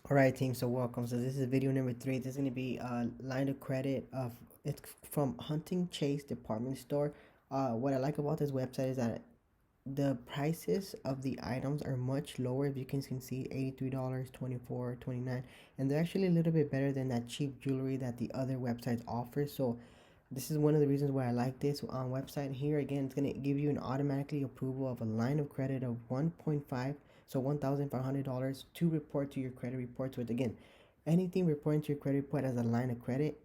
Alright team, so welcome. So this is video number 3. This is going to be a line of credit of it's from Hunting Chase department store. What I like about this website is that the prices of the items are much lower. If you can see, $83, 24, 29, and they're actually a little bit better than that cheap jewelry that the other websites offer. So this is one of the reasons why I like this website. Here again, it's going to give you an automatically approval of a line of credit of 1.5, so $1,500 to report to your credit reports. With again, anything reporting to your credit report as a line of credit,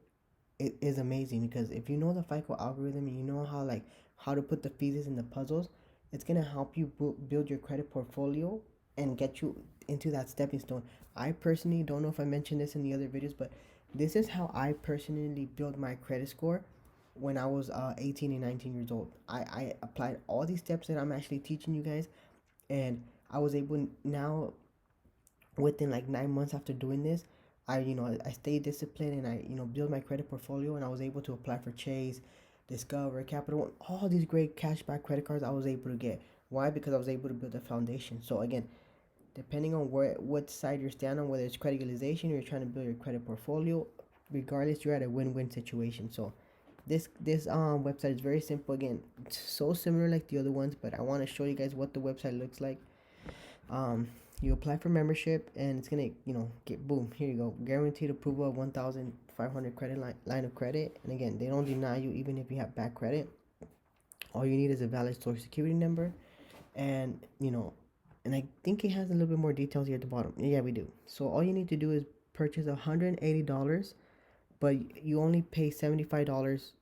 it is amazing, because if you know the FICO algorithm and you know how to put the pieces in the puzzles, it's gonna help you build your credit portfolio and get you into that stepping stone. I personally don't know if I mentioned this in the other videos, but this is how I personally built my credit score when I was 18 and 19 years old. I applied all these steps that I'm actually teaching you guys, and I was able now, within like 9 months after doing this, I stayed disciplined, and I built my credit portfolio, and I was able to apply for Chase, Discover, Capital One, all these great cashback credit cards I was able to get. Why? Because I was able to build a foundation. So again, depending on what side you're standing on, whether it's credit utilization or you're trying to build your credit portfolio, regardless, you're at a win-win situation. So this website is very simple. Again, it's so similar like the other ones, but I want to show you guys what the website looks like. um you apply for membership, and it's gonna get, boom, here you go, guaranteed approval of 1,500 line of credit. And again, they don't deny you even if you have bad credit. All you need is a valid social security number, and and I think it has a little bit more details here at the bottom. Yeah, we do. So all you need to do is purchase $180, but you only pay $75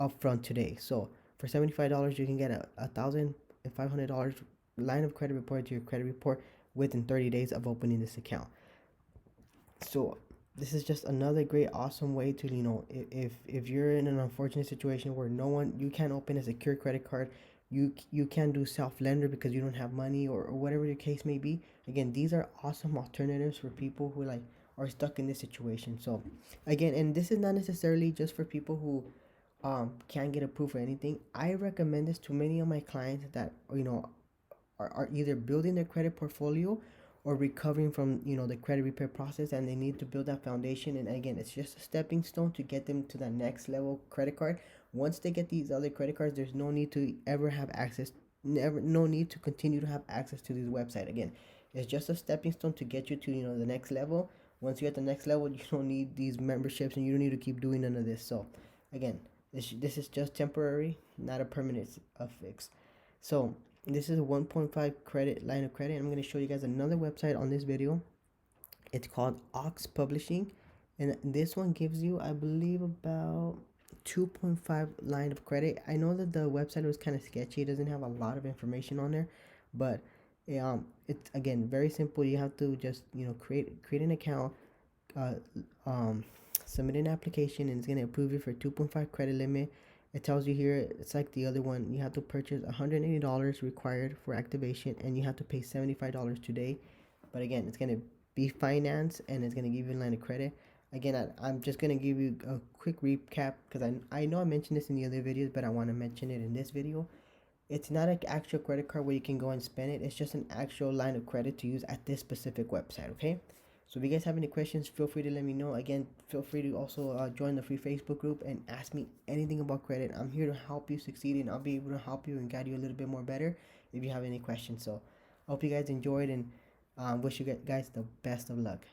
upfront today. So for $75, you can get a $1,500 line of credit report to your credit report within 30 days of opening this account. So this is just another great, awesome way to, if you're in an unfortunate situation where you can't open a secure credit card, you can't do self lender because you don't have money, or whatever the case may be. Again, these are awesome alternatives for people who are stuck in this situation. So again, and this is not necessarily just for people who can't get approved for anything. I recommend this to many of my clients that are either building their credit portfolio or recovering from the credit repair process, and they need to build that foundation. And again, it's just a stepping stone to get them to that next level credit card. Once they get these other credit cards, there's no need to ever have access, no need to continue to have access to this website. Again, it's just a stepping stone to get you to the next level. Once you're at the next level, you don't need these memberships, and you don't need to keep doing none of this. So again, this is just temporary, not a permanent fix. So this is a 1.5 credit line of credit. I'm going to show you guys another website on this video. It's called Ox Publishing, and this one gives you, I believe, about 2.5 line of credit. I know that the website was kind of sketchy. It doesn't have a lot of information on there, but it's again very simple. You have to just create an account, uh, um, submit an application, and it's going to approve you for 2.5 credit limit. It tells you here, it's like the other one. You have to purchase $180 required for activation, and you have to pay $75 today. But again, it's going to be financed, and it's going to give you a line of credit. Again, I'm just going to give you a quick recap, because I know I mentioned this in the other videos, but I want to mention it in this video. It's not an actual credit card where you can go and spend it. It's just an actual line of credit to use at this specific website, okay? So if you guys have any questions, feel free to let me know. Again, feel free to also join the free Facebook group and ask me anything about credit. I'm here to help you succeed, and I'll be able to help you and guide you a little bit more better if you have any questions. So I hope you guys enjoyed, and wish you guys the best of luck.